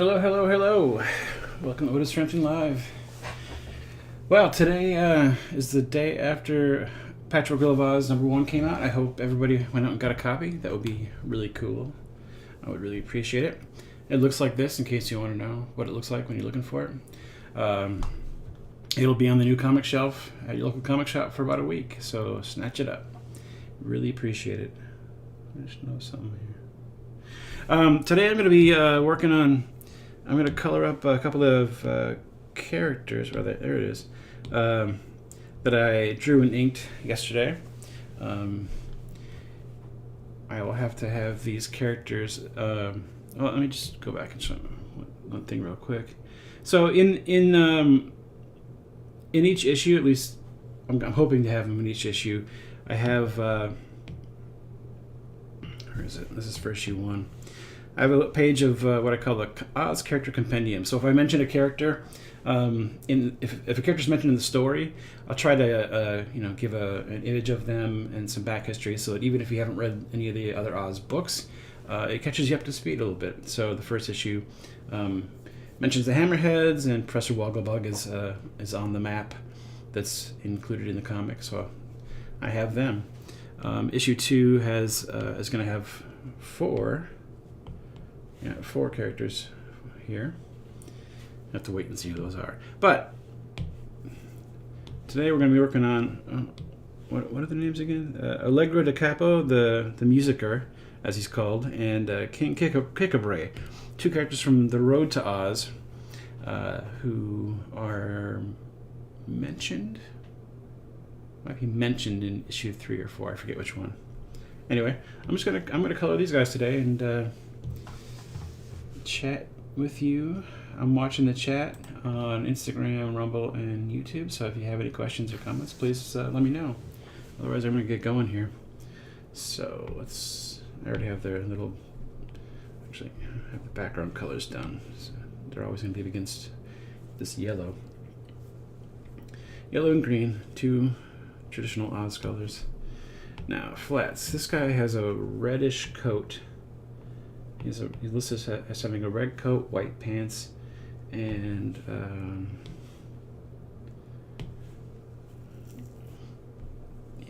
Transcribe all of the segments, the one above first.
Hello, hello, hello. Welcome to Otis Frampton Live. Well, today is the day after Patchwork of Oz #1 came out. I hope everybody went out and got a copy. That would be really cool. I would really appreciate it. It looks like this, in case you want to know what it looks like when you're looking for it. It'll be on the new comic shelf at your local comic shop for about a week, so snatch it up. Really appreciate it. I just know something here. Today I'm going to be working on... I'm going to color up a couple of characters, rather, there it is, that I drew and inked yesterday. I will have to have these characters... well, let me just go back and show one thing real quick. So in each issue, at least I'm hoping to have them in each issue, I have... where is it? This is for issue 1. I have a page of what I call the Oz Character Compendium. So if I mention a character, if a character is mentioned in the story, I'll try to give an image of them and some back history, so that even if you haven't read any of the other Oz books, it catches you up to speed a little bit. So the first issue mentions the Hammerheads, and Professor Wogglebug is on the map that's included in the comic. So I have them. Issue 2 is going to have 4 characters here. I have to wait and see who those are. But today we're going to be working on what are the names again? Allegro da Capo, the musicer, as he's called, and King Kickabre, 2 characters from The Road to Oz, who are mentioned. Might be mentioned in issue 3 or 4. I forget which one. Anyway, I'm gonna color these guys today and chat with you. I'm watching the chat on Instagram, Rumble, and YouTube, so if you have any questions or comments, please let me know. Otherwise, I'm going to get going here. So I already have their little, actually, I have the background colors done. So they're always going to be against this yellow. Yellow and green, 2 traditional Oz colors. Now, flats. This guy has a reddish coat. He's listed as having a red coat, white pants, and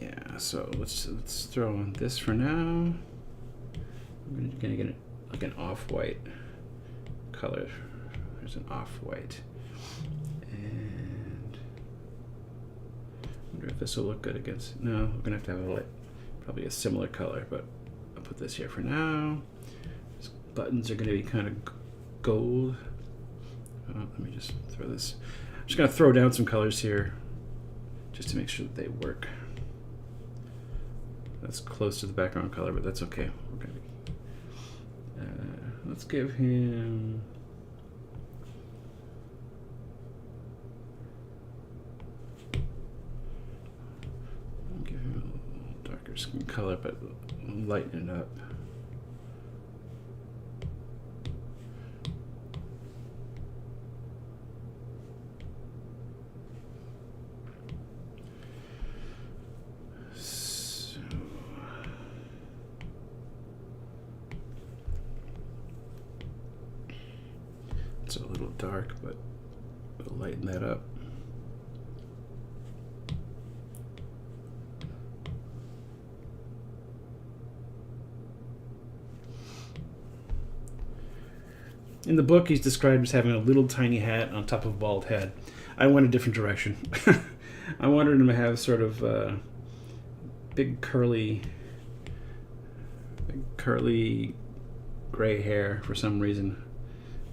yeah. So let's throw on this for now. I'm gonna get like an off-white color. There's an off-white, and I wonder if this will look good against. No, we're gonna have to have probably a similar color, but I'll put this here for now. Buttons are going to be kind of gold. Let me just throw this. I'm just going to throw down some colors here just to make sure that they work. That's close to the background color, but that's okay. We're going to, let's give him... I'll give him a little darker skin color, but lighten it up. It's a little dark, but we'll lighten that up. In the book, he's described as having a little tiny hat on top of a bald head. I went a different direction. I wanted him to have sort of big curly gray hair for some reason.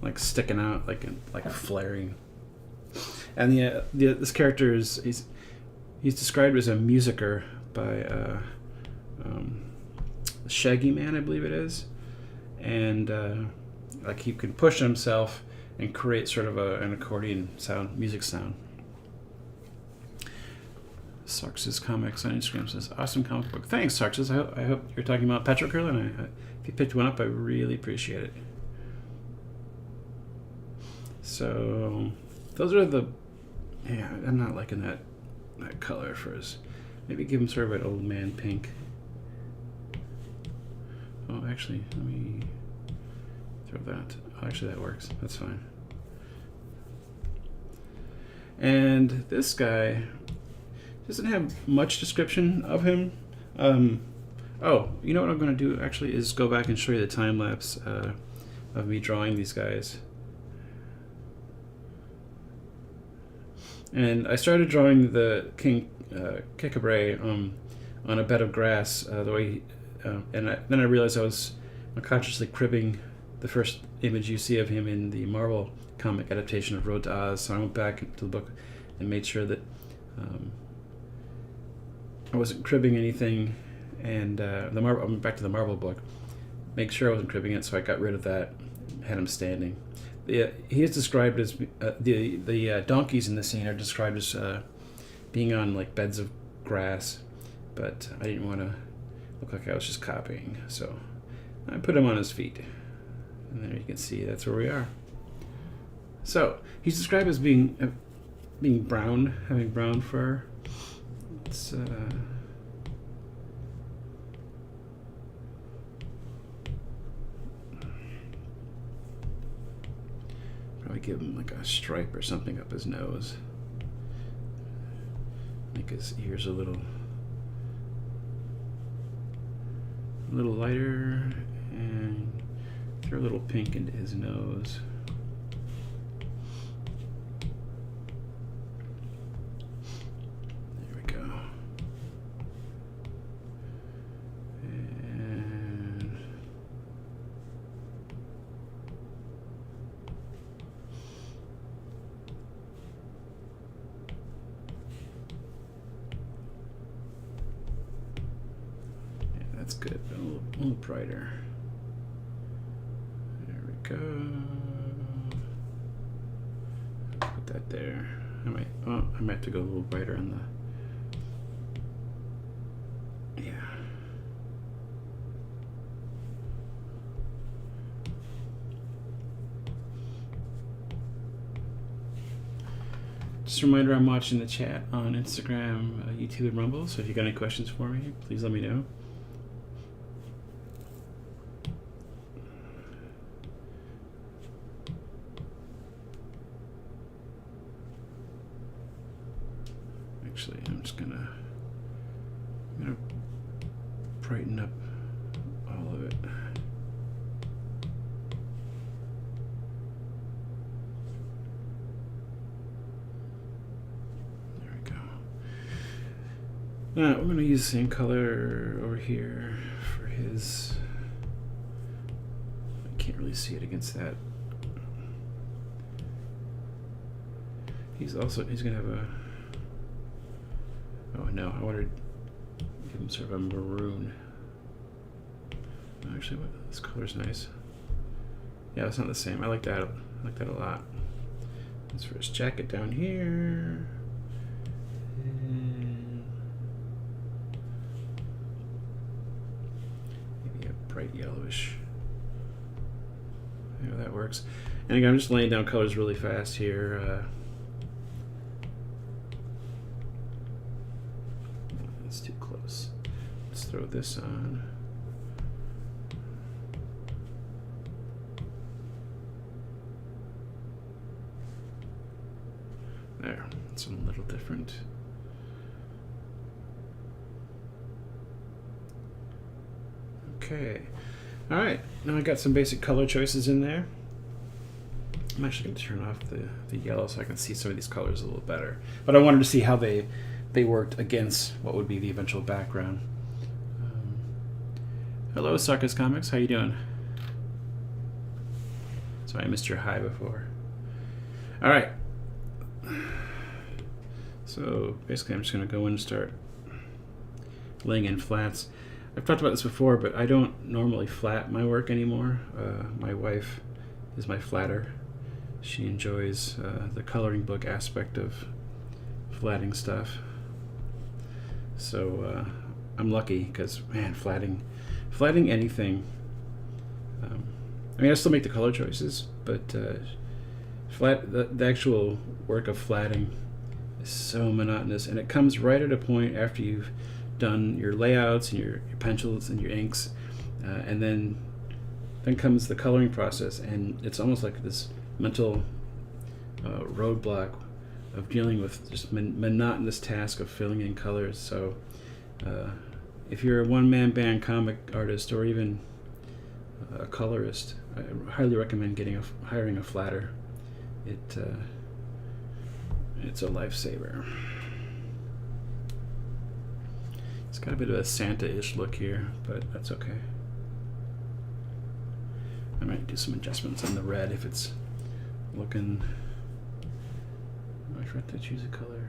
Like sticking out, like flaring. And this character he's described as a musicer by Shaggy Man, I believe it is, and like he can push himself and create sort of an accordion sound, music sound. Sarx's Comics on Instagram says, "Awesome comic book." Thanks, Sarx's. I hope you're talking about Patchwork, and if you picked one up, I really appreciate it. So those are the... Yeah, I'm not liking that color for his... Maybe give him sort of an old man pink. Oh, actually, let me throw that. Oh, actually, that works. That's fine. And this guy doesn't have much description of him. Oh, you know what I'm going to do actually is go back and show you the time lapse of me drawing these guys. And I started drawing the King Kikabray on a bed of grass, the way, then I realized I was unconsciously cribbing the first image you see of him in the Marvel comic adaptation of Road to Oz. So I went back to the book and made sure that I wasn't cribbing anything, and I went back to the Marvel book, make sure I wasn't cribbing it, so I got rid of that, had him standing. He is described as the donkeys in the scene are described as being on like beds of grass, but I didn't want to look like I was just copying, so I put him on his feet, and there you can see that's where we are. So he's described as being brown, having brown fur. It's probably give him like a stripe or something up his nose. Make his ears a little lighter, and throw a little pink into his nose. There we go. And yeah, that's good. A little brighter. There we go. Put that there. I might have to go a little brighter on the. Yeah. Just a reminder, I'm watching the chat on Instagram, YouTube, and Rumble, so if you got any questions for me, please let me know. Actually, I'm gonna brighten up all of it. There we go. Now we're gonna use the same color over here for his. I can't really see it against that. He's gonna have a. Oh no, I wanted to give him sort of a maroon. Actually, this color's nice. Yeah, it's not the same. I like that. I like that a lot. As for his jacket down here. And maybe a bright yellowish. Yeah, that works. And again, I'm just laying down colors really fast here. It's too close. Let's throw this on. There, it's a little different. Okay, all right, now I got some basic color choices in there. I'm actually going to turn off the yellow so I can see some of these colors a little better. But I wanted to see how they worked against what would be the eventual background. Hello, Sarkis Comics. How you doing? Sorry, I missed your hi before. All right. So basically, I'm just going to go in and start laying in flats. I've talked about this before, but I don't normally flat my work anymore. My wife is my flatter. She enjoys the coloring book aspect of flatting stuff. So I'm lucky because, man, flatting anything. I mean, I still make the color choices, but the actual work of flatting is so monotonous, and it comes right at a point after you've done your layouts and your pencils and your inks, and then Then comes the coloring process, and it's almost like this mental roadblock of dealing with just monotonous task of filling in colors. So if you're a one-man band comic artist or even a colorist, I highly recommend hiring a flatter. It's a lifesaver. It's got a bit of a Santa-ish look here, but that's okay. I might do some adjustments on the red if it's looking... I forgot to choose a color.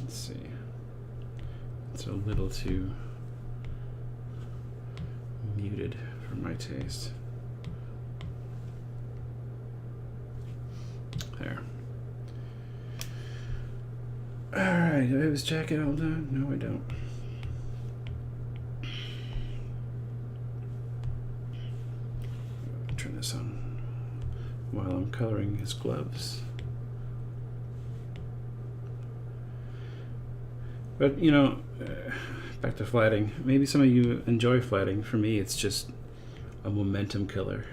Let's see. It's a little too muted for my taste. There. Alright, do I have his jacket all done? No, I don't. Turn this on while I'm coloring his gloves. But, you know, back to flatting. Maybe some of you enjoy flatting. For me, it's just a momentum killer.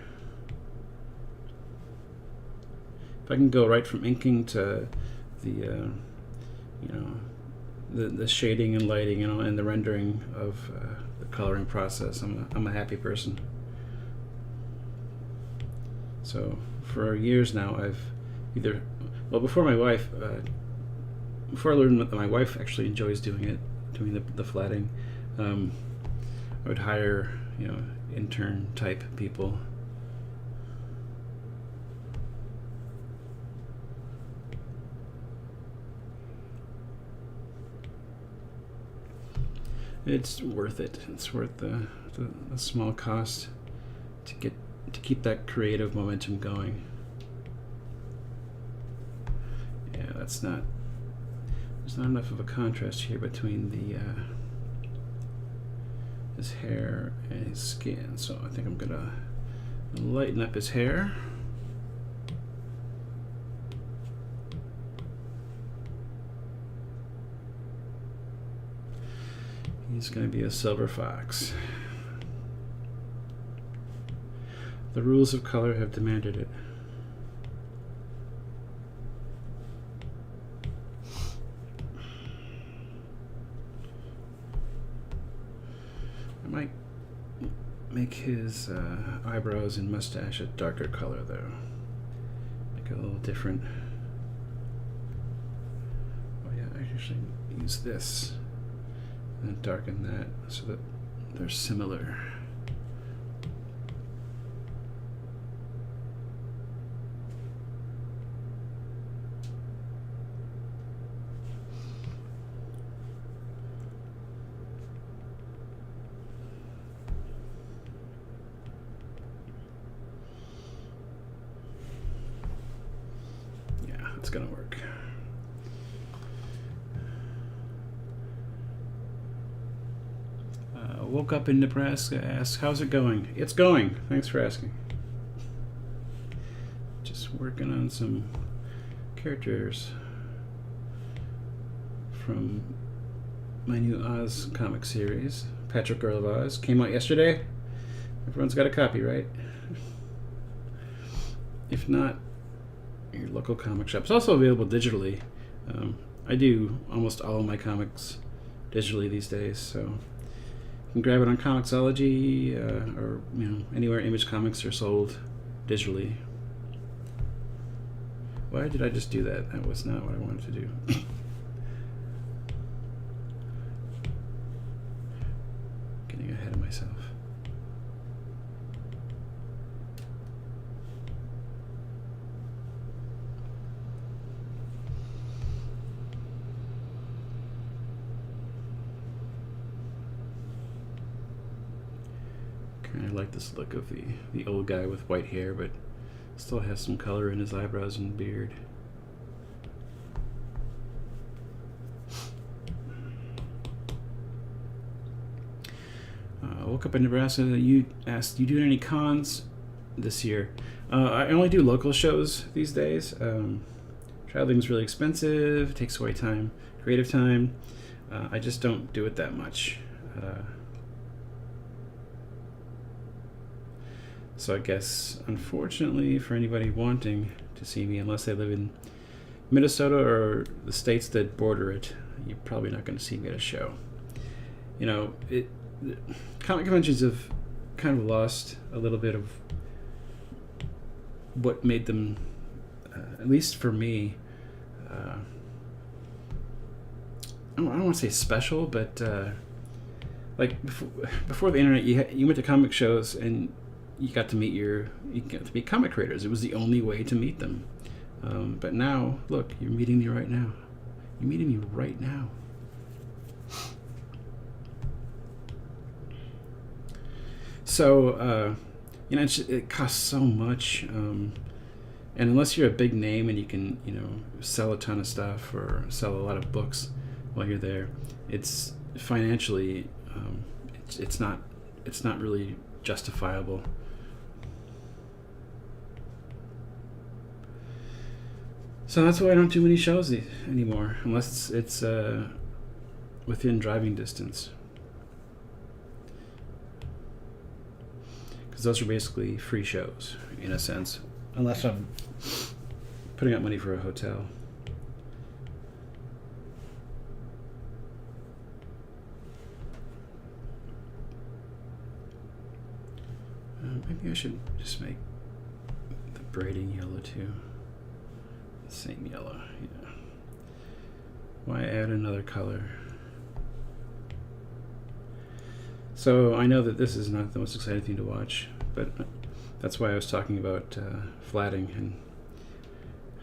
If I can go right from inking to the, the shading and lighting, and the rendering of the coloring process, I'm a happy person. So for years now, I've before my wife, before I learned that my wife actually enjoys doing the flatting, I would hire, intern type people. It's worth it. It's worth the small cost to keep that creative momentum going. Yeah, there's not enough of a contrast here between his hair and his skin, so I think I'm gonna lighten up his hair. He's going to be a silver fox. The rules of color have demanded it. I might make his eyebrows and mustache a darker color, though. Make it a little different. Oh yeah, I actually use this and darken that so that they're similar. Yeah, it's gonna work. Woke up in Nebraska, asked, how's it going? It's going. Thanks for asking. Just working on some characters from my new Oz comic series, Patchwork Girl of Oz. Came out yesterday. Everyone's got a copy, right? If not, your local comic shop. It's also available digitally. I do almost all of my comics digitally these days, so you can grab it on Comixology or anywhere Image Comics are sold digitally. Why did I just do that? That was not what I wanted to do. Getting ahead of myself. I like this look of the old guy with white hair, but still has some color in his eyebrows and beard. Woke up in Nebraska. You asked, you doing any cons? this year. I only do local shows these days. Traveling's really expensive. It takes away time, creative time. I just don't do it that much. So I guess, unfortunately, for anybody wanting to see me, unless they live in Minnesota or the states that border it, you're probably not going to see me at a show. You know, comic conventions have kind of lost a little bit of what made them, at least for me, I don't want to say special, but like before the internet, you went to comic shows and you got to meet comic creators. It was the only way to meet them. But now, look, you're meeting me right now. You're meeting me right now. So, you know, it costs so much. And unless you're a big name and you can, you know, sell a ton of stuff or sell a lot of books while you're there, it's financially, it's not really justifiable. So that's why I don't do many shows anymore, unless it's within driving distance. Because those are basically free shows, in a sense, unless I'm putting up money for a hotel. Maybe I should just make the braiding yellow too. Same yellow, yeah. Why add another color? So I know that this is not the most exciting thing to watch, but that's why I was talking about flatting and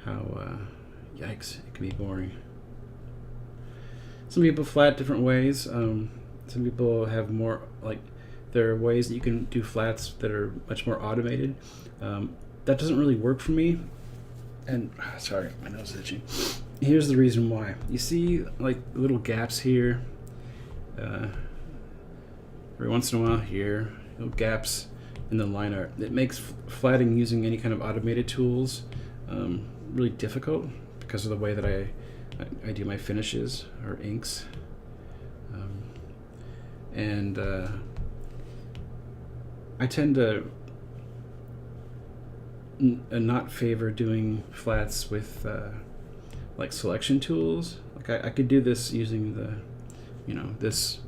how, yikes, it can be boring. Some people flat different ways. Some people have more, like, there are ways that you can do flats that are much more automated. That doesn't really work for me. And sorry, my nose is itching. Here's the reason why. You see, like, little gaps here. Every once in a while here, little gaps in the line art. It makes flatting using any kind of automated tools really difficult because of the way that I do my finishes or inks. And I tend to not favor doing flats with like selection tools. Like I could do this using the, you know, this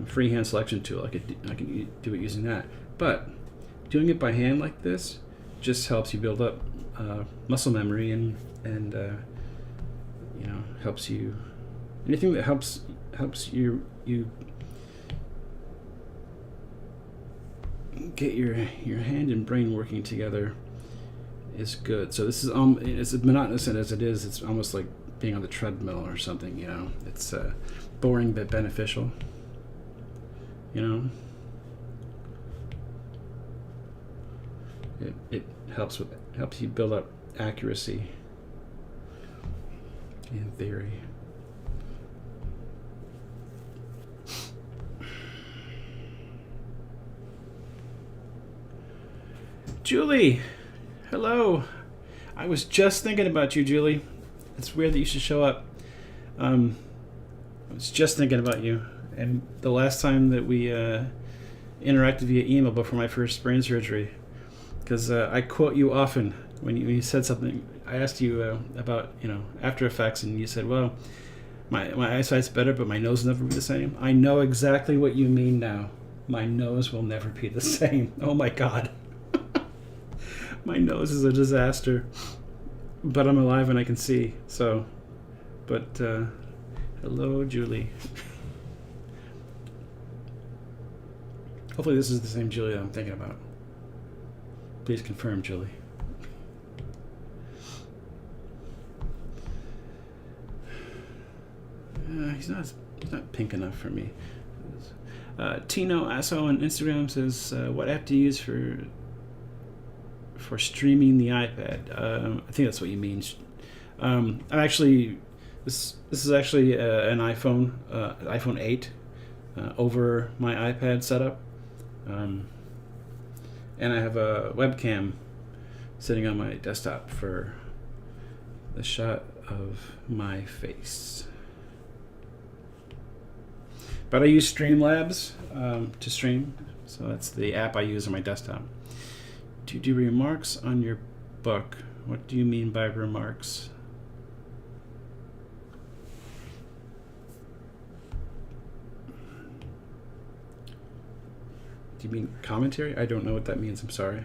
freehand selection tool. I could do it using that. But doing it by hand like this just helps you build up muscle memory and you know, helps you, anything that helps you get your hand and brain working together is good. So this is as monotonous as it is, it's almost like being on the treadmill or something, you know. It's boring but beneficial, you know. It helps you build up accuracy in theory. Julie, hello. I was just thinking about you, Julie. It's weird that you should show up. I was just thinking about you. And the last time that we interacted via email before my first brain surgery, because I quote you often when you said something. I asked you about, you know, After Effects, and you said, well, my eyesight's better, but my nose will never be the same. I know exactly what you mean now. My nose will never be the same. Oh my God. My nose is a disaster, but I'm alive and I can see. So, but hello, Julie. Hopefully this is the same Julie that I'm thinking about. Please confirm, Julie. He's not pink enough for me. Tino Asso on Instagram says, what app do you use for streaming the iPad? I think that's what you mean. I'm actually, this is actually an iPhone 8 over my iPad setup. And I have a webcam sitting on my desktop for the shot of my face. But I use Streamlabs to stream, so that's the app I use on my desktop. To do remarks on your book. What do you mean by remarks? Do you mean commentary? I don't know what that means, I'm sorry.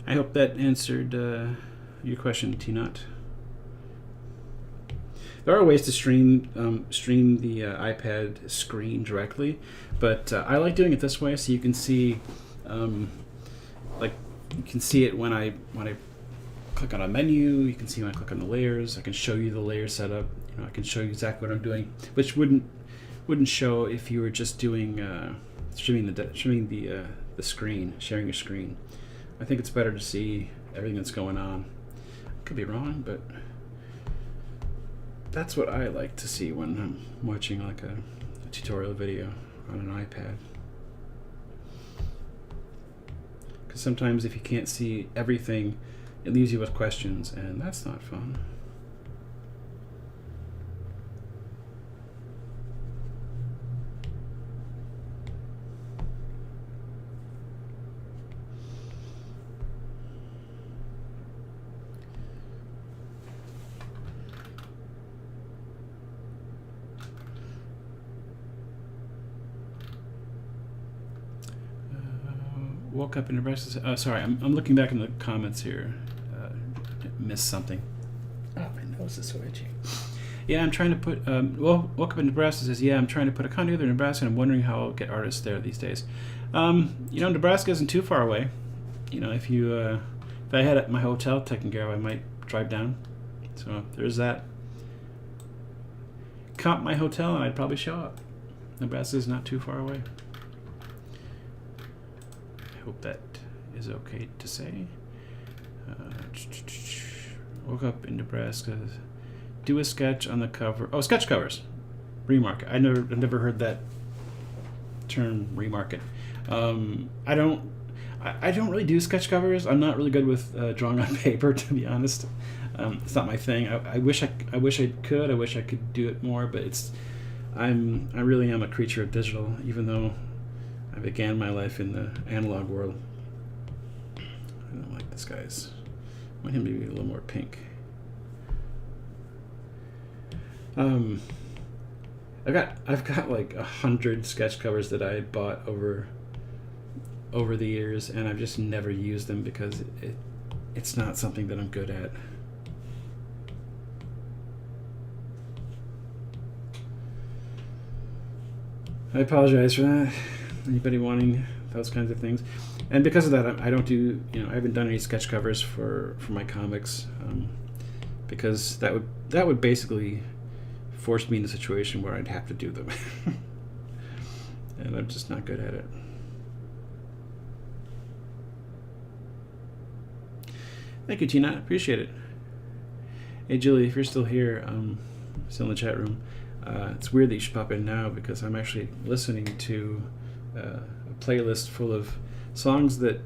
I hope that answered your question, T-Nut. There are ways to stream the iPad screen directly, but I like doing it this way, so you can see, like you can see it when I click on a menu. You can see when I click on the layers. I can show you the layer setup. You know, I can show you exactly what I'm doing, which wouldn't show if you were just doing streaming the screen, sharing your screen. I think it's better to see everything that's going on. I could be wrong, but that's what I like to see when I'm watching like a tutorial video on an iPad. Because sometimes if you can't see everything, it leaves you with questions, and that's not fun. Woke up in Nebraska. Sorry, I'm looking back in the comments here. Missed something. Oh, my nose is so itchy. Yeah, I'm trying to put. Woke up in Nebraska says, yeah, I'm trying to put a con together in Nebraska, and I'm wondering how I'll get artists there these days. You know, Nebraska isn't too far away. You know, if I had my hotel taken care of, I might drive down. So there's that. Comp my hotel, and I'd probably show up. Nebraska is not too far away. Hope that is okay to say. Woke up in Nebraska. Do a sketch on the cover. Oh, sketch covers. Remarket. I've never heard that term. Remarket. I don't really do sketch covers. I'm not really good with drawing on paper, to be honest. It's not my thing. I wish I could. I wish I could do it more, but I really am a creature of digital, even though I began my life in the analog world. I don't like this guy's. I want him to be a little more pink. I've got like 100 sketch covers that I bought over the years, and I've just never used them because it's not something that I'm good at. I apologize for that. Anybody wanting those kinds of things, and because of that, I don't do. I haven't done any sketch covers for my comics, because that would basically force me in a situation where I'd have to do them, and I'm just not good at it. Thank you, Tina. Appreciate it. Hey, Julie, if you're still here, still in the chat room, it's weird that you should pop in now because I'm actually listening to a playlist full of songs that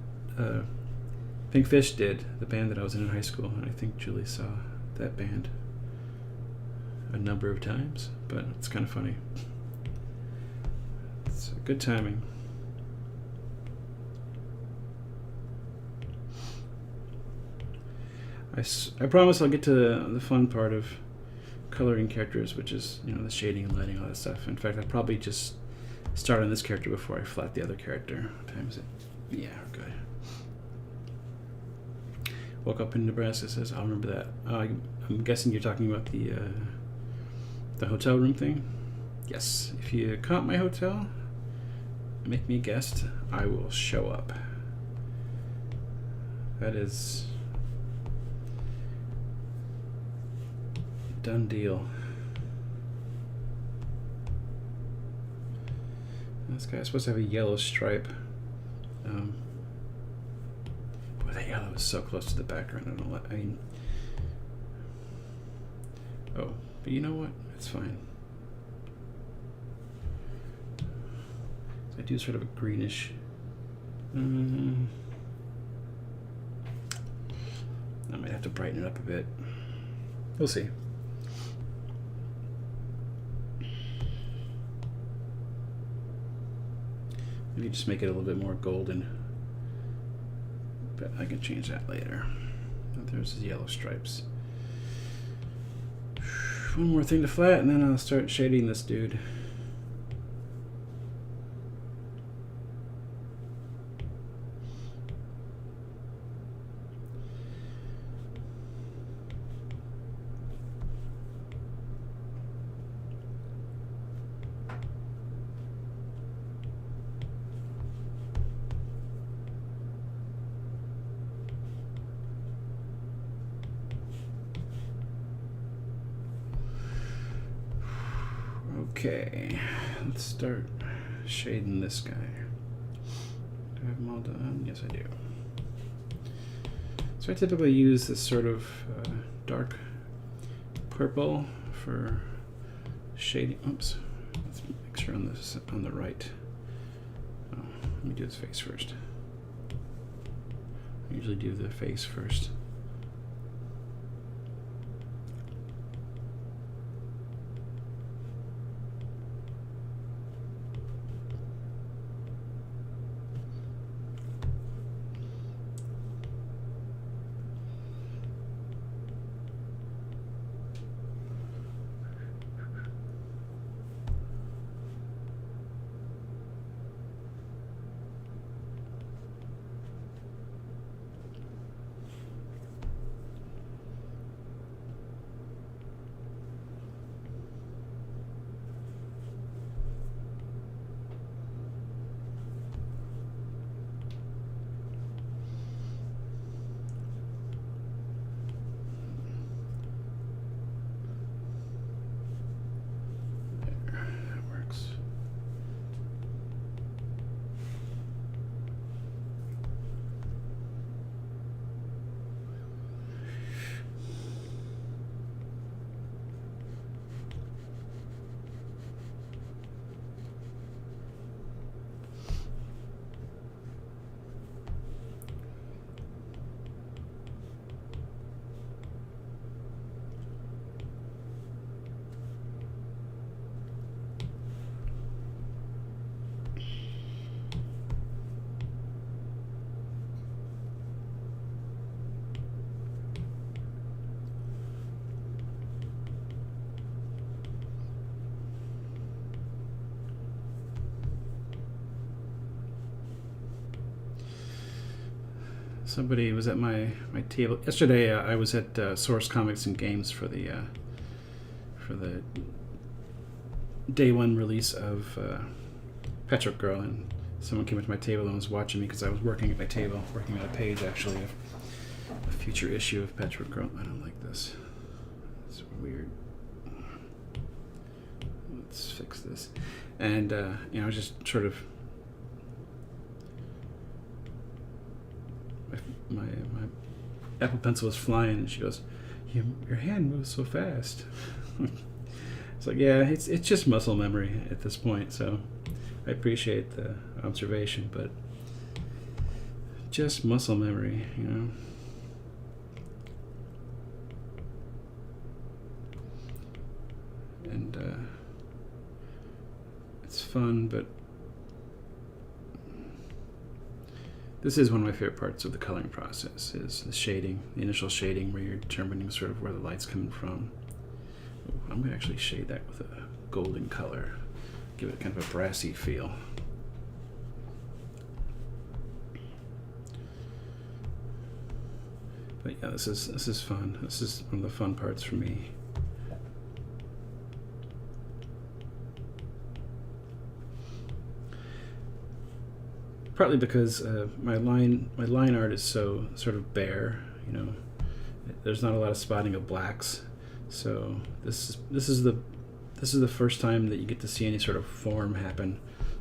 Pink Fish did, the band that I was in high school, and I think Julie saw that band a number of times, but it's kind of funny. It's good timing. I promise I'll get to the fun part of coloring characters, which is the shading and lighting, all that stuff. In fact, I'll probably just start on this character before I flat the other character. What time is it? Yeah, we're good. Woke up in Nebraska says, I'll remember that. I'm guessing you're talking about the hotel room thing? Yes. If you comp my hotel, make me a guest, I will show up. That is done deal. This guy's supposed to have a yellow stripe. that yellow is so close to the background. I mean, oh, but you know what? It's fine. I do sort of a greenish. I might have to brighten it up a bit. We'll see. Maybe just make it a little bit more golden. But I can change that later. There's the yellow stripes. One more thing to flat, and then I'll start shading this dude. Okay, let's start shading this guy. Do I have them all done? Yes, I do. So I typically use this sort of dark purple for shading. Oops, let's make sure on this on the right. Oh, let me do his face first. I usually do the face first. Somebody was at my table yesterday. I was at Source Comics and Games for the day one release of Patchwork Girl, and someone came up to my table and was watching me because I was working at my table, working on a page actually of a future issue of Patchwork Girl. I don't like this. It's weird. Let's fix this. And you know, I was just sort of my Apple Pencil was flying, and she goes, "Your hand moves so fast." It's like, yeah, it's just muscle memory at this point. So I appreciate the observation, but just muscle memory, you know. And it's fun, but this is one of my favorite parts of the coloring process, is the shading, the initial shading, where you're determining sort of where the light's coming from. I'm going to actually shade that with a golden color, give it kind of a brassy feel. But yeah, this is fun. This is one of the fun parts for me. Partly because my line art is so sort of bare, you know. There's not a lot of spotting of blacks, so this is the first time that you get to see any sort of form happen.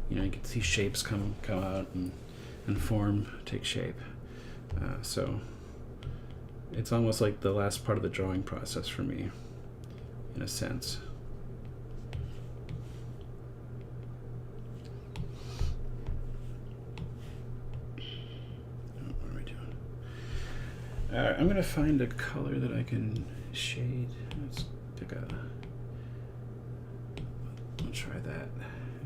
You know, you get to see shapes come out and form take shape. So it's almost like the last part of the drawing process for me, in a sense. What are we doing? I'm going to find a color that I can shade. Let's pick a... I'll try that.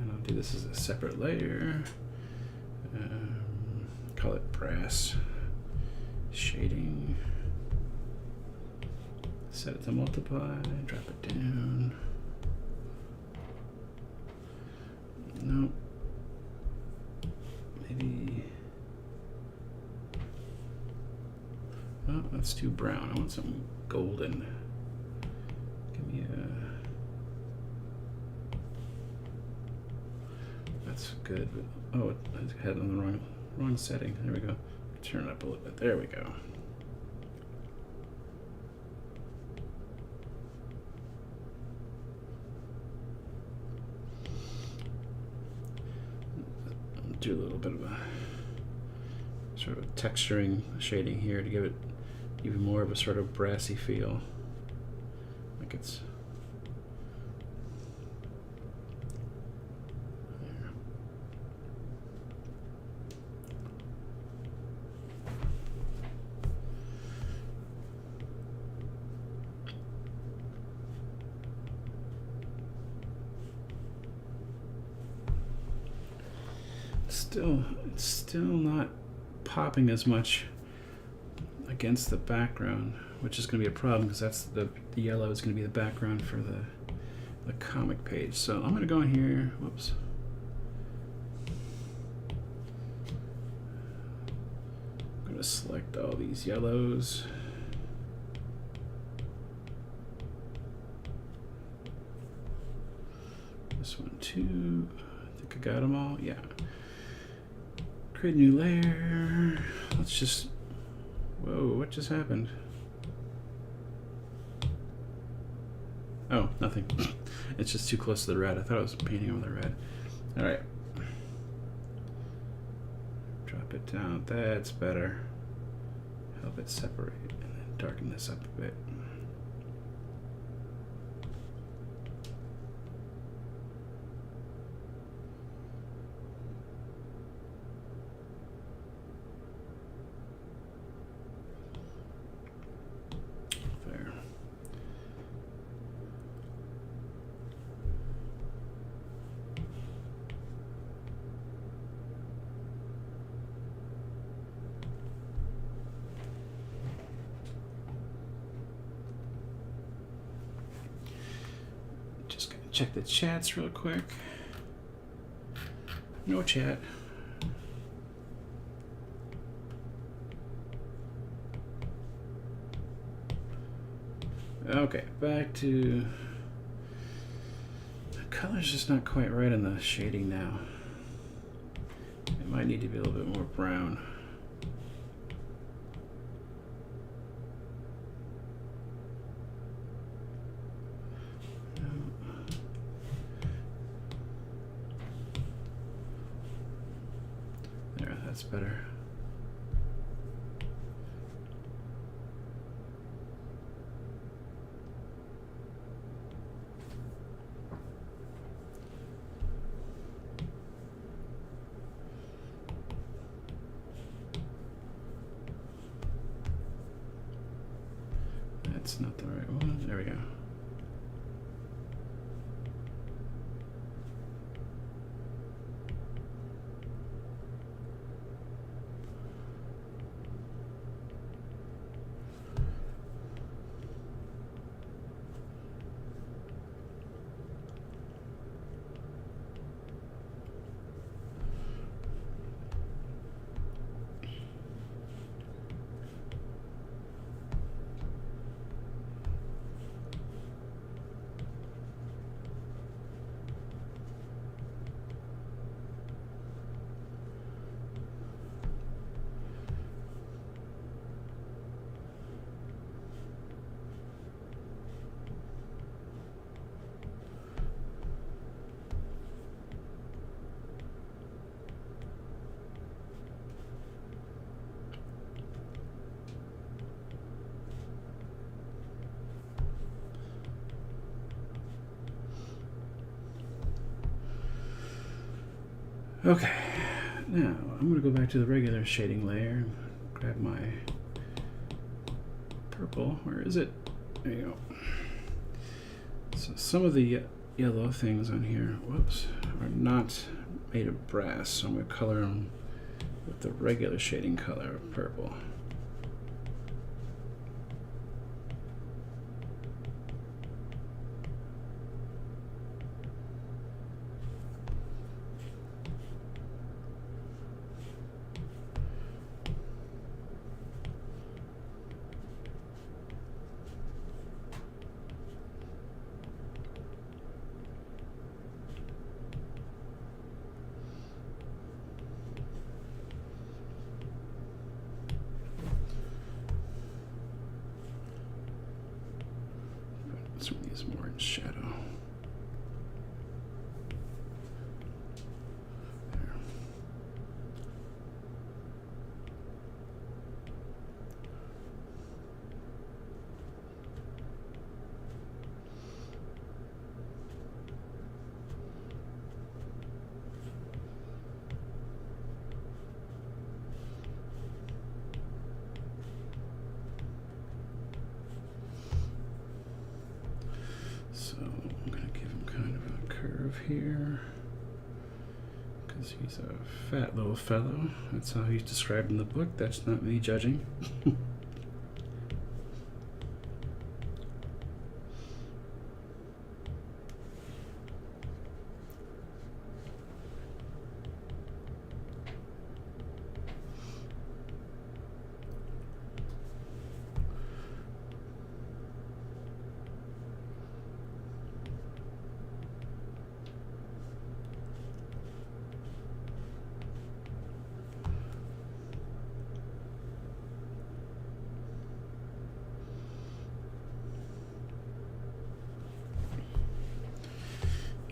And I'll do this as a separate layer. Call it brass shading. Set it to multiply, drop it down. Nope. Maybe. Oh, that's too brown. I want something golden. Give me a. That's good. Oh, I had it on the wrong setting. There we go. Turn it up a little bit. There we go. Do a little bit of a sort of a texturing shading here to give it even more of a sort of brassy feel. Like it's it's still not popping as much against the background, which is going to be a problem because that's the yellow is going to be the background for the comic page. So I'm going to go in here. Whoops. I'm going to select all these yellows. This one too. I think I got them all. Yeah. Create a new layer. Let's just. Whoa, what just happened? Oh, nothing. It's just too close to the red. I thought I was painting over the red. All right. Drop it down. That's better. Help it separate and then darken this up a bit. Check the chats real quick. No chat. Okay, back to the color's just not quite right in the shading now. It might need to be a little bit more brown. That's better. That's not the right one. There we go. Okay, now I'm going to go back to the regular shading layer, grab my purple. Where is it? There you go. So some of the yellow things on here, whoops, are not made of brass, so I'm going to color them with the regular shading color of purple. Some of these more in shadow. There. So I'm going to give him kind of a curve here because he's a fat little fellow. That's how he's described in the book. That's not me judging.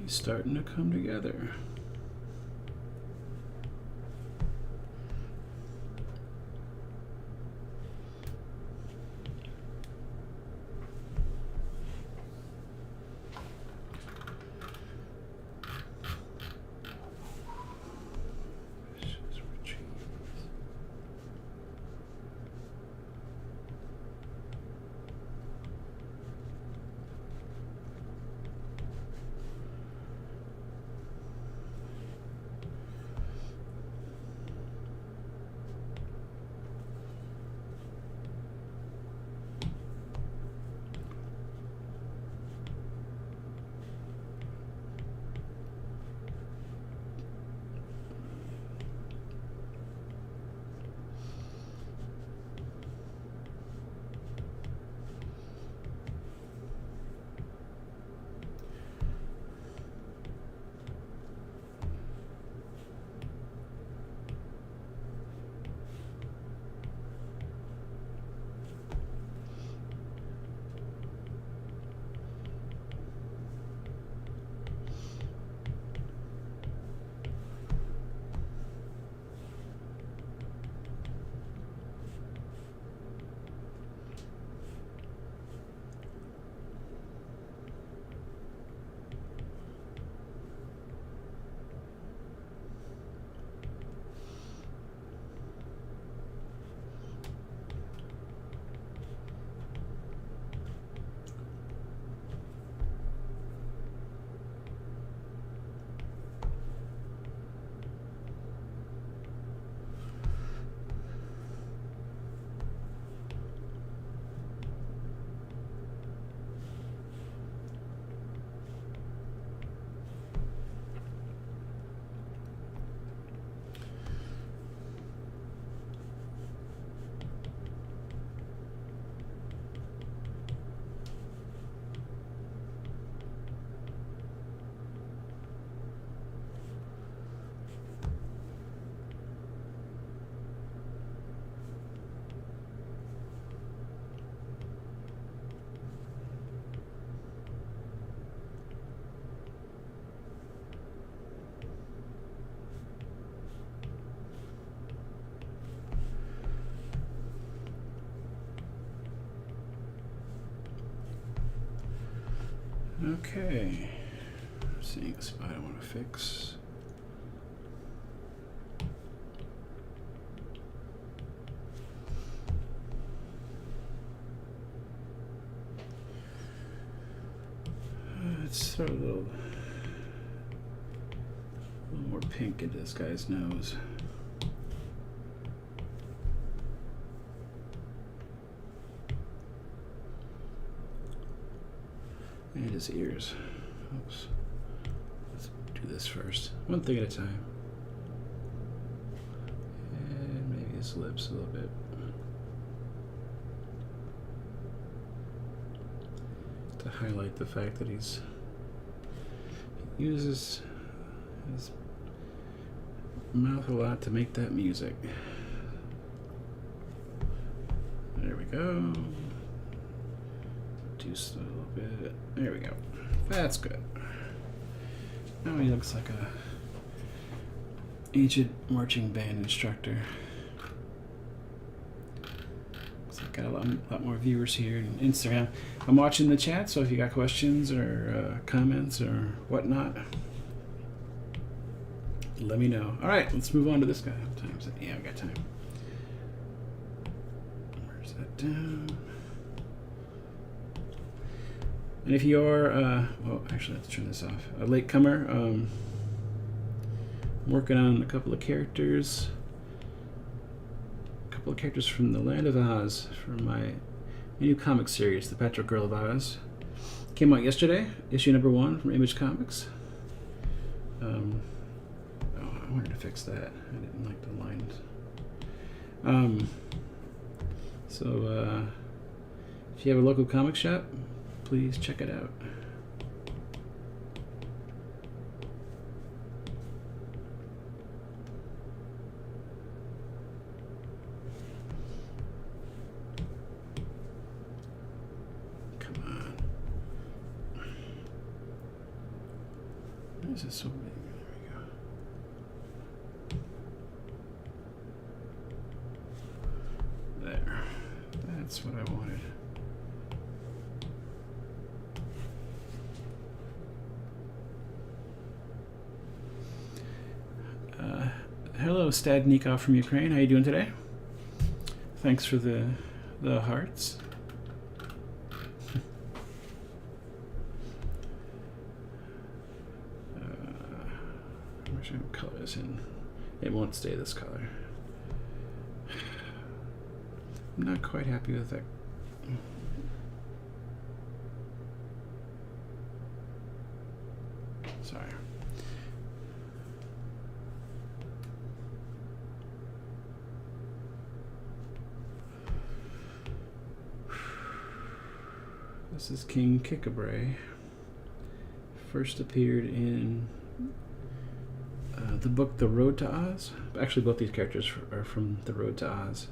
Starting to come together. Okay, seeing a spot I want to fix. Let's throw a little more pink into this guy's nose. And his ears. Oops. Let's do this first. One thing at a time. And maybe his lips a little bit. To highlight the fact that he uses his mouth a lot to make that music. There we go. Just a little bit. There we go. That's good. Now he looks like a ancient marching band instructor. Looks like got a lot more viewers here on Instagram. I'm watching the chat, so if you got questions or comments or whatnot, let me know. All right, let's move on to this guy. What time is it? Yeah, I got time. Where's that down? And if you're, well, actually, let's turn this off. A latecomer, I'm working on a couple of characters. A couple of characters from the Land of Oz from my new comic series, The Patchwork Girl of Oz. Came out yesterday, issue number 1 from Image Comics. Oh, I wanted to fix that. I didn't like the lines. So, if you have a local comic shop, please check it out. Come on. Why is it so big? There we go. There. That's what I wanted. Hello, Stadnikov from Ukraine. How you doing today? Thanks for the hearts. I'm actually going to color this in. It won't stay this color. I'm not quite happy with that. Sorry. This is King Kikabray. First appeared in the book The Road to Oz. Actually, both these characters are from The Road to Oz.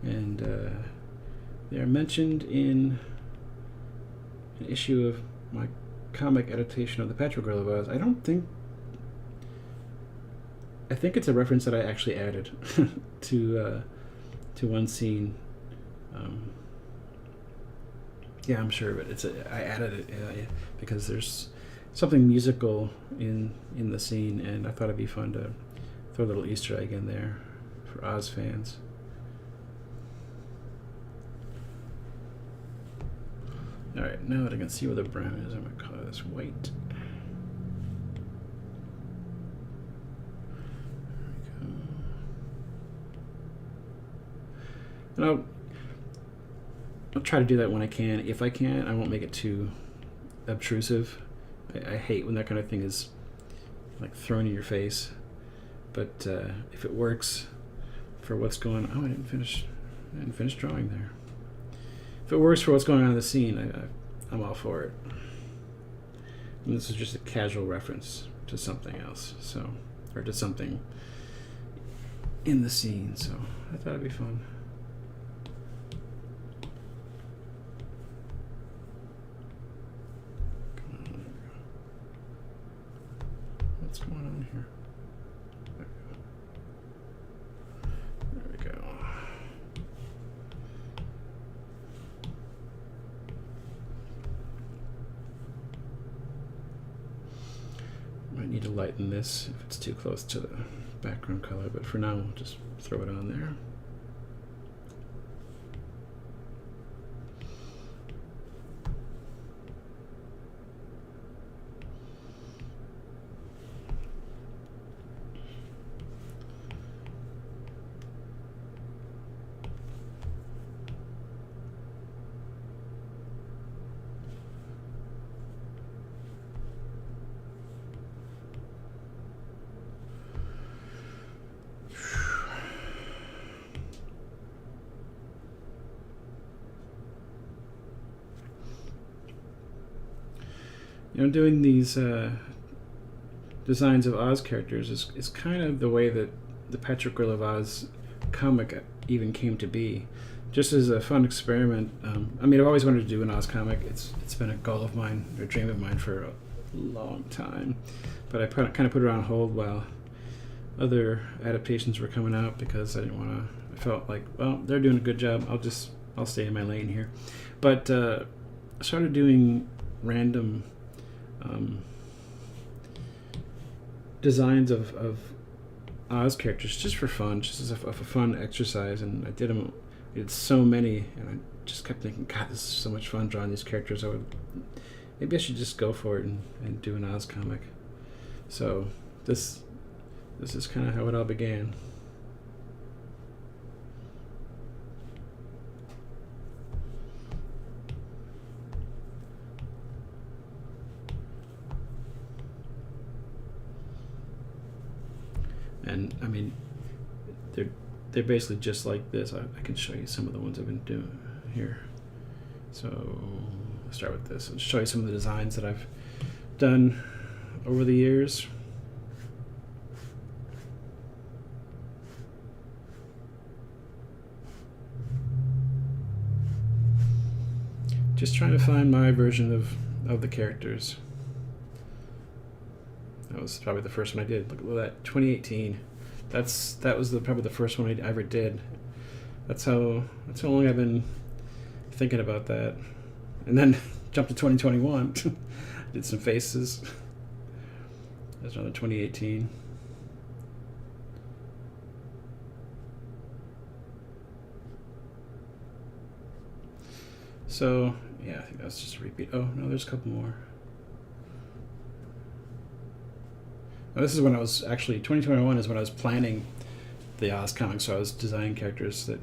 And they are mentioned in an issue of my comic adaptation of The Patchwork Girl of Oz. I think it's a reference that I actually added to one scene. Yeah, I'm sure, but I added it because there's something musical in the scene, and I thought it'd be fun to throw a little Easter egg in there for Oz fans. All right, now that I can see where the brown is, I'm gonna color this white. There we go. And I'll try to do that when I can. If I can, I won't make it too obtrusive. I hate when that kind of thing is like thrown in your face. But if it works for what's going on, I didn't finish drawing there. If it works for what's going on in the scene, I'm all for it. And this is just a casual reference to something else, or to something in the scene. So I thought it'd be fun. What's going on here? There we go. Might need to lighten this if it's too close to the background color, but for now, we'll just throw it on there. doing these designs of Oz characters is kind of the way that the Patchwork Girl of Oz comic even came to be. Just as a fun experiment. I mean, I've always wanted to do an Oz comic. It's been a goal of mine, or a dream of mine for a long time. But I kind of put it on hold while other adaptations were coming out because I didn't want to. I felt like, well, they're doing a good job. I'll stay in my lane here. But I started doing random designs of Oz characters just for fun, just as a fun exercise, and I did so many, and I just kept thinking, God, this is so much fun drawing these characters. Maybe I should just go for it and do an Oz comic. So this is kind of how it all began. And I mean, they're basically just like this. I can show you some of the ones I've been doing here. So I'll start with this. I'll show you some of the designs that I've done over the years. Just trying to find my version of the characters. That was probably the first one I did. Look at that, 2018. That was probably the first one I ever did. That's how long I've been thinking about that. And then jumped to 2021. Did some faces. That's another 2018. So yeah, I think that was just a repeat. Oh no, there's a couple more. Now, this is when I was actually 2021 is when I was planning the Oz comic, so I was designing characters that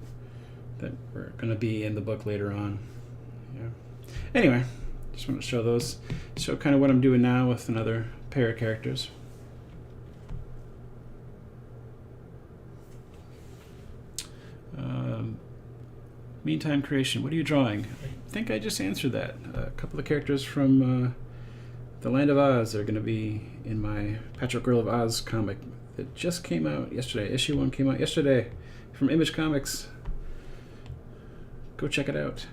were going to be in the book later on. Yeah. Anyway, just want to show those. Show kind of what I'm doing now with another pair of characters. Meantime creation. What are you drawing? I think I just answered that. A couple of characters from the Land of Oz are going to be in my Patchwork Girl of Oz comic that just came out yesterday. Issue 1 came out yesterday from Image Comics. Go check it out.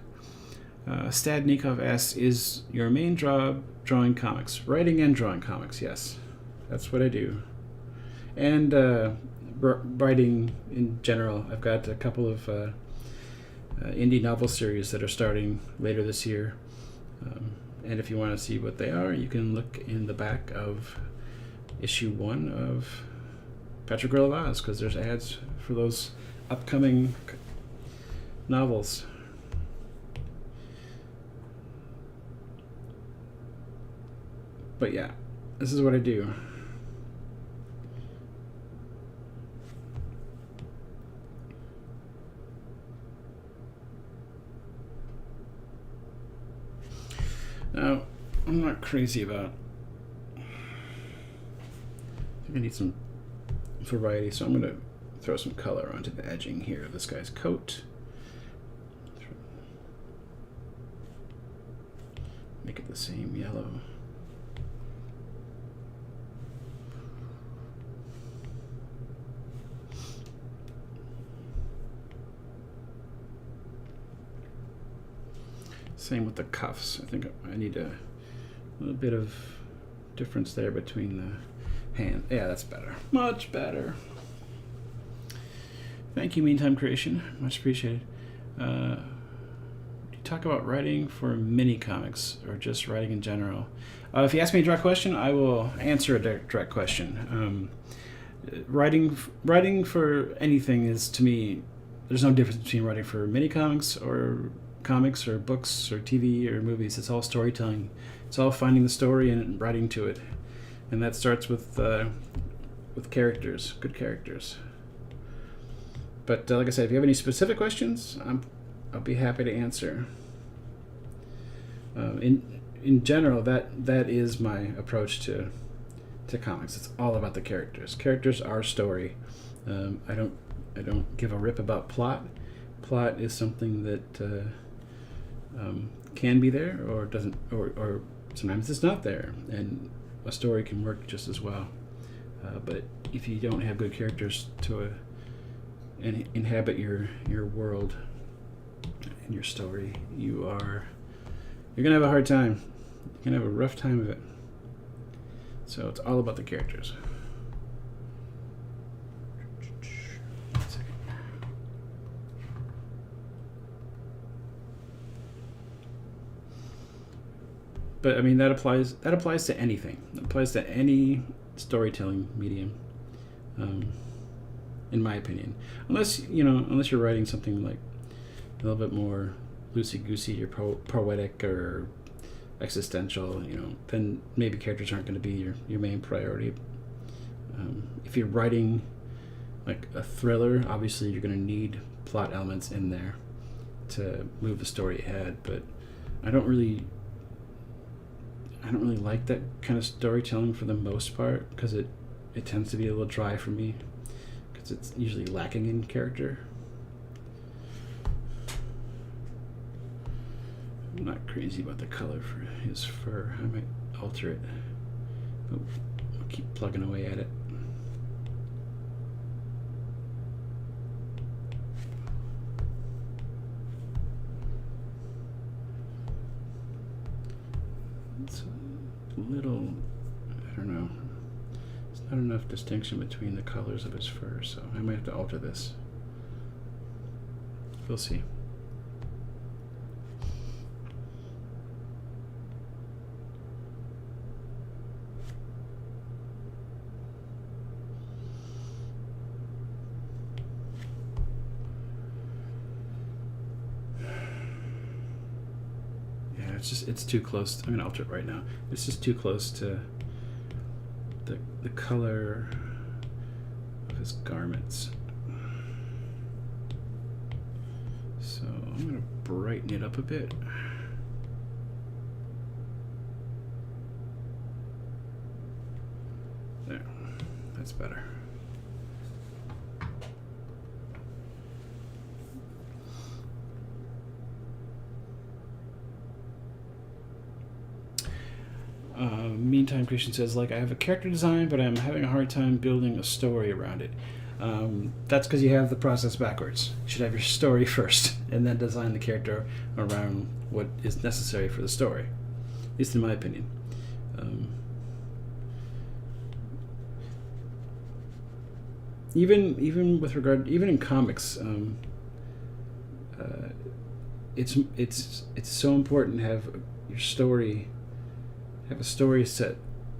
Stadnikov asks, is your main job drawing comics? Writing and drawing comics, yes. That's what I do. And writing in general. I've got a couple of indie novel series that are starting later this year. And if you want to see what they are, you can look in the back of issue 1 of Patchwork Girl of Oz, because there's ads for those upcoming novels. But yeah, this is what I do. Now, I'm not crazy about. I think I need some variety, so I'm going to throw some color onto the edging here of this guy's coat. Make it the same yellow. Same with the cuffs. I think I need a little bit of difference there between the hand. Yeah, that's better. Much better. Thank you, Meantime Creation. Much appreciated. Do you talk about writing for mini comics or just writing in general? If you ask me a direct question, I will answer a direct question. Writing for anything is, to me, there's no difference between writing for mini comics or books or TV or movies. It's all storytelling. It's all finding the story and writing to it, and that starts with characters, good characters. But like I said, if you have any specific questions, I'll be happy to answer. In general, that is my approach to comics. It's all about the characters. Characters are story. I don't give a rip about plot. Plot is something that can be there or doesn't, or sometimes it's not there, and a story can work just as well. But if you don't have good characters to inhabit your world and your story, you're gonna have a hard time. You're gonna have a rough time of it. So it's all about the characters. But I mean that applies to anything. It applies to any storytelling medium, in my opinion. Unless you're writing something like a little bit more loosey-goosey or poetic or existential, then maybe characters aren't going to be your main priority. If you're writing like a thriller, obviously you're going to need plot elements in there to move the story ahead. But I don't really like that kind of storytelling for the most part, because it tends to be a little dry for me, because it's usually lacking in character. I'm not crazy about the color for his fur. I might alter it. Oh, I'll keep plugging away at it. It's a little, I don't know. It's not enough distinction between the colors of his fur, so I might have to alter this. We'll see. It's too close. I'm gonna alter it right now. It's just too close to the color of his garments. So I'm gonna brighten it up a bit. There, that's better. Meantime Creation says, I have a character design, but I'm having a hard time building a story around it. That's because you have the process backwards. You should have your story first, and then design the character around what is necessary for the story. At least in my opinion. Even with regard, even in comics, it's so important to have your story. Have a story set,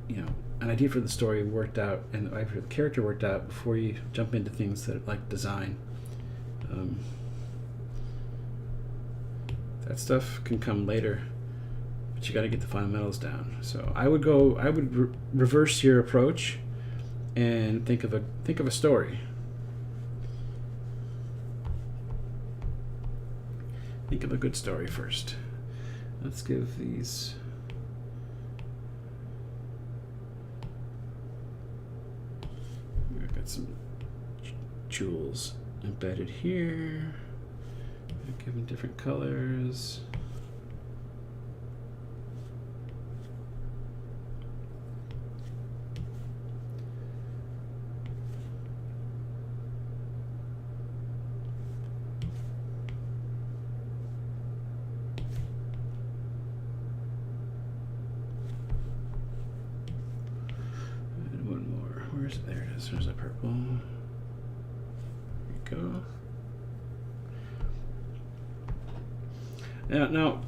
an idea for the story worked out, and the idea for the character worked out before you jump into things that like design. That stuff can come later, but you got to get the fundamentals down. So I would reverse your approach and think of a story. Think of a good story first. Let's give these. Some jewels embedded here. Give them different colors. And one more. There it is. There's a purple. There you go. Now,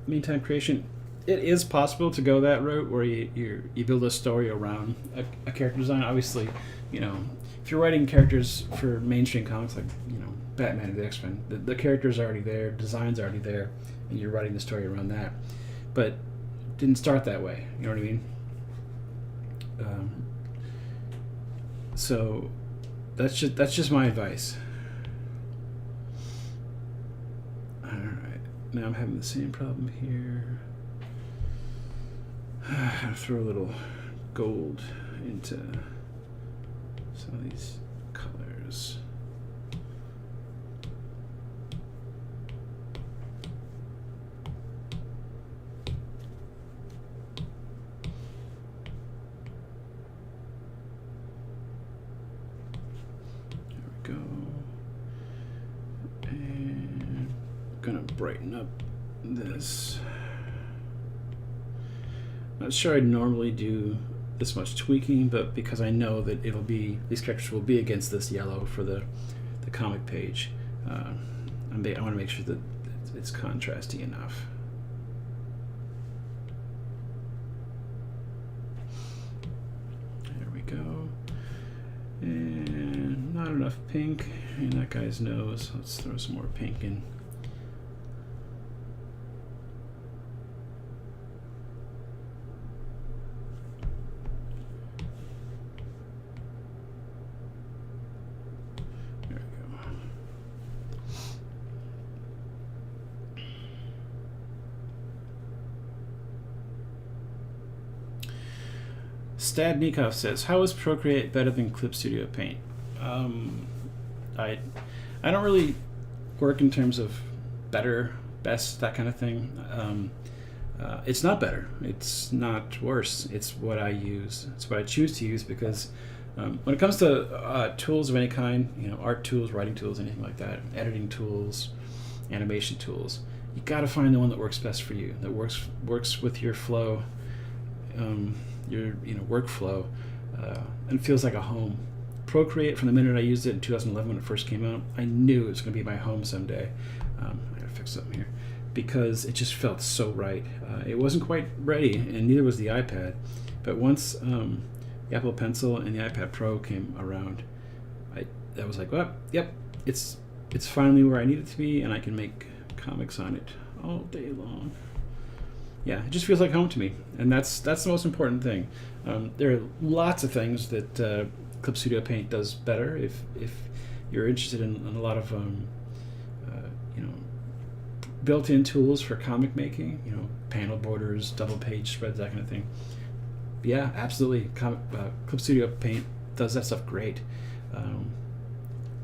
Meantime Creation, it is possible to go that route where you build a story around a character design. Obviously, if you're writing characters for mainstream comics like Batman and the X-Men, the character's already there, design's already there, and you're writing the story around that. But it didn't start that way. You know what I mean? So that's just my advice. All right, now I'm having the same problem here. I'm gonna throw a little gold into some of these colors. go. And I'm gonna brighten up this. Not sure I'd normally do this much tweaking, but because I know that these characters will be against this yellow for the comic page, I want to make sure that it's contrasty enough. There we go. And not enough pink in that guy's nose. Let's throw some more pink in. Stadnikov says, "How is Procreate better than Clip Studio Paint?" I don't really work in terms of better, best, that kind of thing. It's not better. It's not worse. It's what I use. It's what I choose to use because when it comes to tools of any kind, art tools, writing tools, anything like that, editing tools, animation tools, you got to find the one that works best for you, that works with your flow. Your workflow, and feels like a home. Procreate, from the minute I used it in 2011 when it first came out, I knew it was going to be my home someday. I gotta fix something here because it just felt so right. It wasn't quite ready, and neither was the iPad. But once the Apple Pencil and the iPad Pro came around, I was like, well, yep, it's finally where I need it to be, and I can make comics on it all day long. Yeah, it just feels like home to me, and that's the most important thing. There are lots of things that Clip Studio Paint does better. If you're interested in a lot of built-in tools for comic making, panel borders, double page spreads, that kind of thing. Yeah, absolutely. Clip Studio Paint does that stuff great.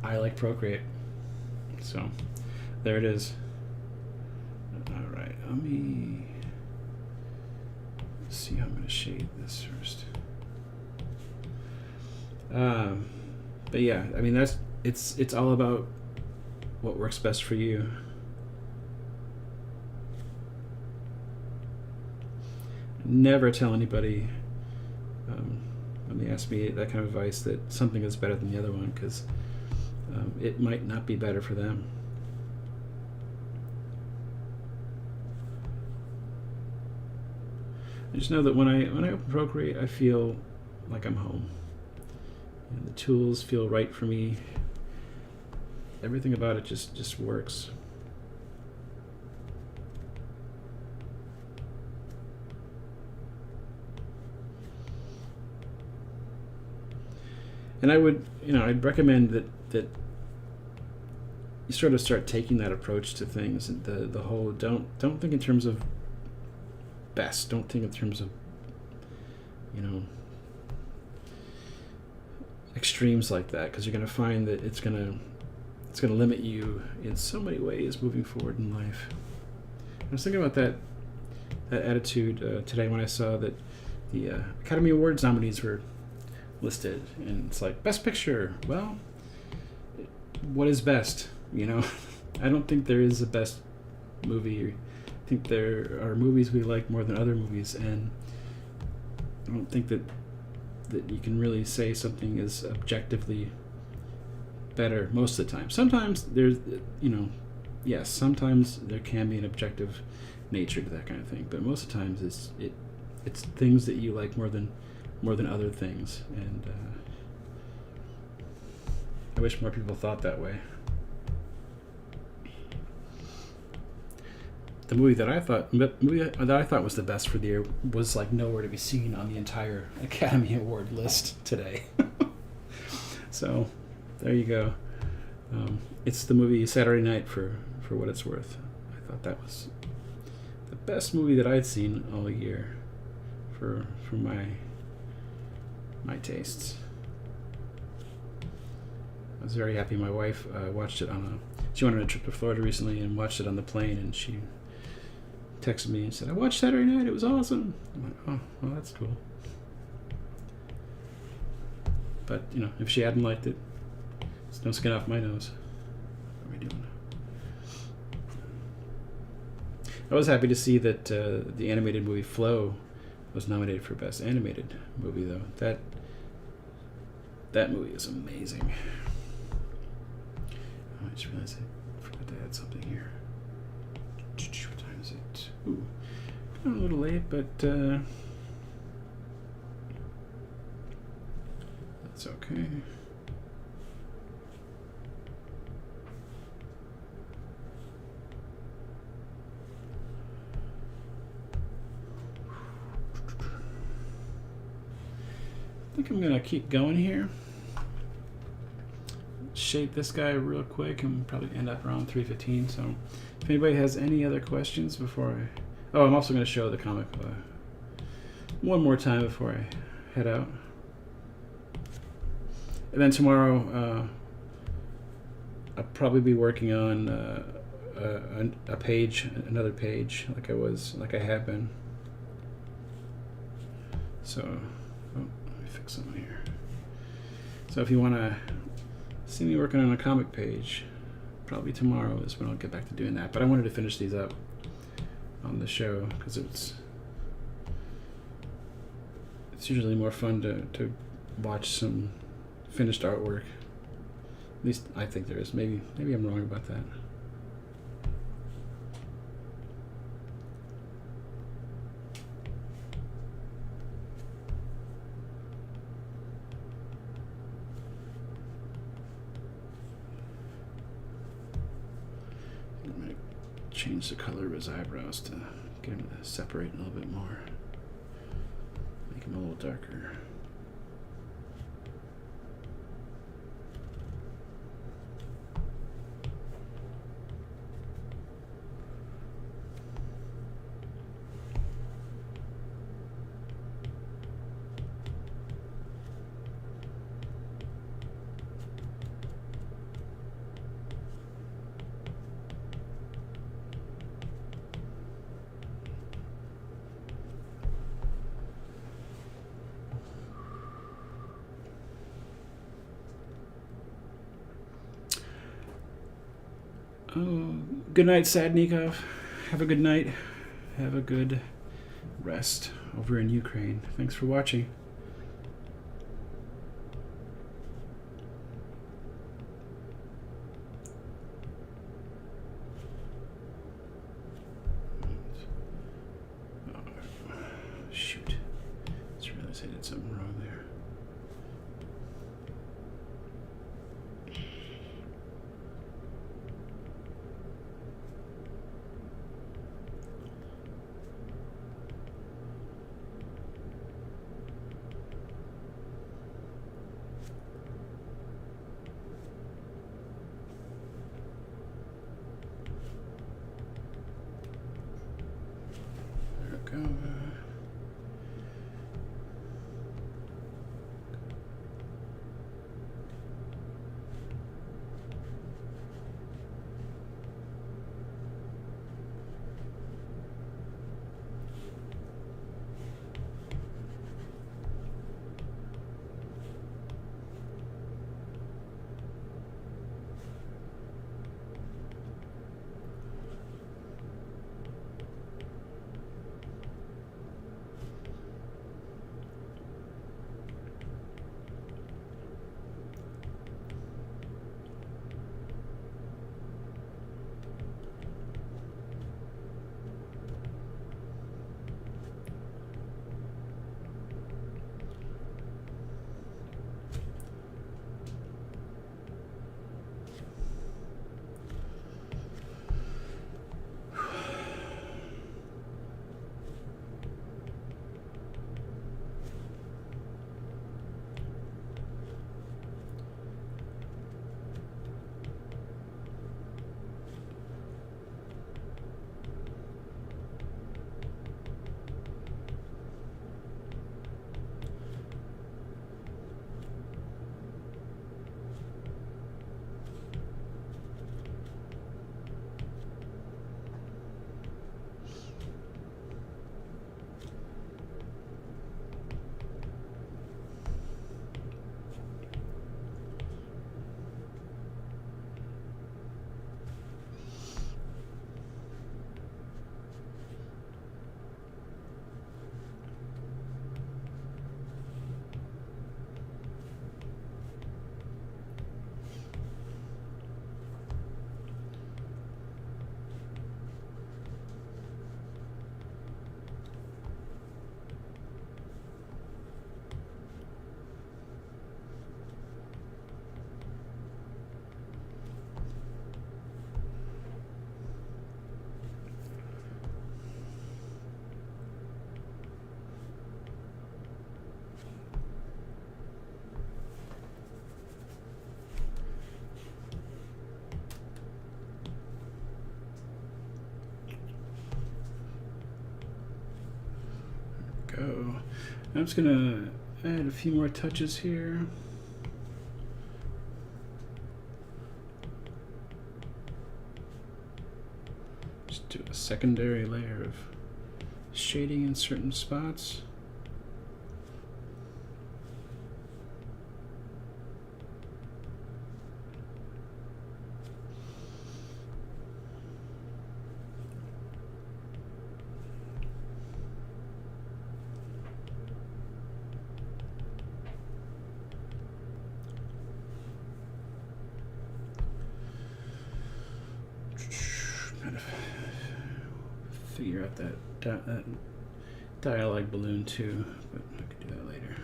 I like Procreate, so there it is. All right, let me see how I'm going to shade this first. But yeah, I mean it's all about what works best for you. Never tell anybody when they ask me that kind of advice that something is better than the other one, because it might not be better for them. I just know that when I open Procreate, I feel like I'm home. And the tools feel right for me. Everything about it just works. And I'd recommend that you sort of start taking that approach to things. And the whole don't think in terms of best. Don't think in terms of extremes like that, because you're going to find that it's going to limit you in so many ways moving forward in life. I was thinking about that attitude today when I saw that the Academy Awards nominees were listed, and it's like, Best Picture. Well, what is best? I don't think there is a best movie. I think there are movies we like more than other movies, and I don't think that you can really say something is objectively better most of the time. Sometimes there's, yes, sometimes there can be an objective nature to that kind of thing, but most of the times it's things that you like more than other things, and I wish more people thought that way. The movie that I thought was the best for the year was like nowhere to be seen on the entire Academy Award list today. So there you go. It's the movie Saturday Night for what it's worth. I thought that was the best movie that I'd seen all year for my tastes. I was very happy. My wife watched it she went on a trip to Florida recently and watched it on the plane, and she texted me and said, "I watched Saturday Night, it was awesome." I'm like, oh, well, that's cool. But if she hadn't liked it, it's No skin off my nose. What are we doing? I was happy to see that the animated movie Flow was nominated for Best Animated Movie, though. That movie is amazing. Oh, I just realized I forgot to add something here. What time is it? Ooh, a little late, but that's okay. I think I'm gonna keep going here. Shade this guy real quick and probably end up around 3:15. So if anybody has any other questions before I'm also gonna show the comic one more time before I head out. And then tomorrow I'll probably be working on another page like I have been. So let me fix something here. So if you want to see me working on a comic page, probably tomorrow is when I'll get back to doing that. But I wanted to finish these up on the show because it's usually more fun to watch some finished artwork. At least I think there is. Maybe I'm wrong about that. I'm going to change the color of his eyebrows to get him to separate a little bit more. Make him a little darker. Oh, good night, Sadnikov. Have a good night. Have a good rest over in Ukraine. Thanks for watching. Oh, shoot. Just realized I did something wrong there. go. I'm just gonna add a few more touches here. Just do a secondary layer of shading in certain spots. Figure out that dialogue balloon too, but I could do that later.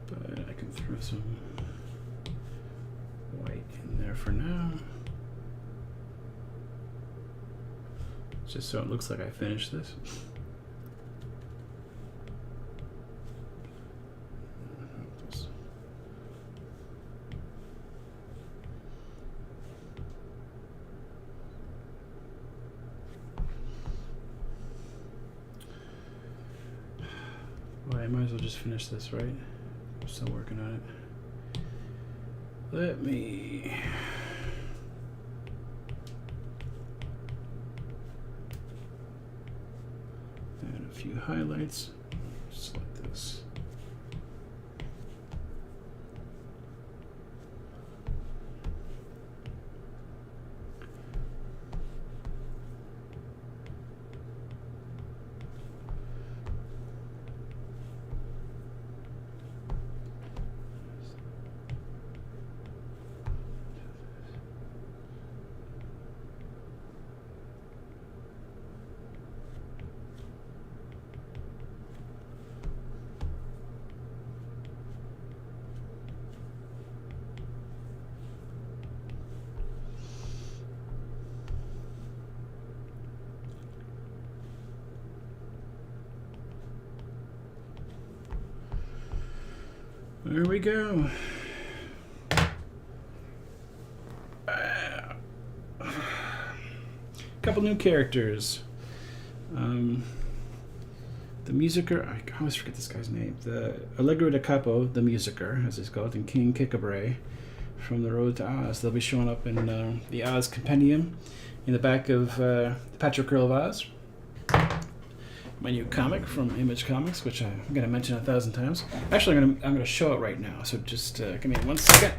But I can throw some white in there for now. Just so it looks like I finished this. Well, I might as well just finish this, right? I'm still working on it. Let me... add a few highlights, just like this. There we go. Couple new characters. The Musicer, I always forget this guy's name. The Allegro da Capo, the Musicer, as he's called, and King Kikabray from The Road to Oz. They'll be showing up in the Oz Compendium in the back of the Patchwork Girl of Oz. My new comic from Image Comics, which I'm going to mention 1,000 times. Actually, I'm going to show it right now, so just give me 1 second.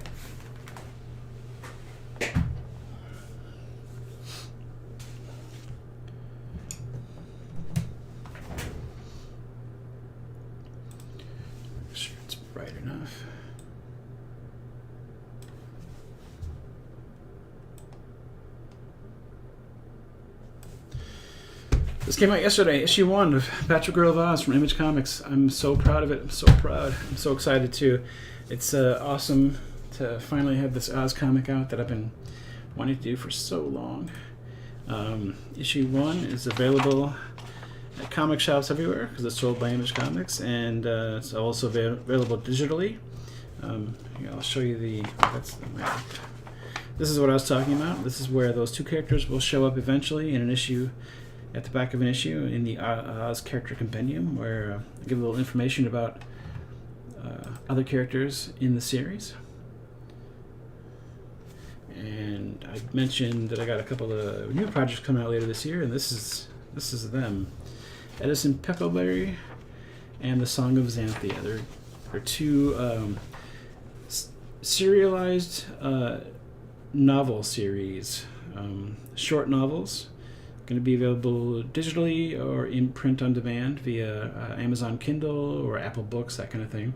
Make sure it's bright enough. This came out yesterday, issue 1 of Patchwork Girl of Oz from Image Comics. I'm so proud of it. I'm so proud. I'm so excited too. It's awesome to finally have this Oz comic out that I've been wanting to do for so long. Issue 1 is available at comic shops everywhere because it's sold by Image Comics, and it's also available digitally. Here, I'll show you the. That's the map. This is what I was talking about. This is where those two characters will show up eventually in an issue. At the back of an issue in the Oz Character Compendium, where I give a little information about other characters in the series. And I mentioned that I got a couple of new projects coming out later this year, and this is them: Edison Peckleberry and The Song of Xanthia. They're two serialized novel series, short novels. Going to be available digitally or in print on demand via Amazon Kindle or Apple Books, that kind of thing.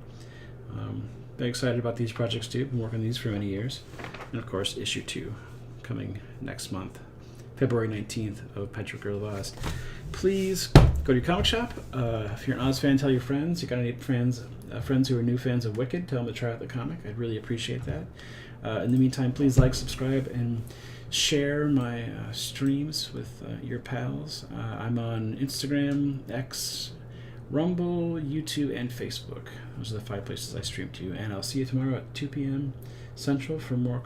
Very excited about these projects too. Been working on these for many years. And of course, issue 2 coming next month, February 19th of Patchwork Girl of Oz. Please go to your comic shop. If you're an Oz fan, tell your friends. You got any friends who are new fans of Wicked, tell them to try out the comic. I'd really appreciate that. In the meantime, please like, subscribe, and share my streams with your pals. I'm on Instagram, X, Rumble, YouTube, and Facebook. Those are the 5 places I stream to. And I'll see you tomorrow at 2 p.m. Central for more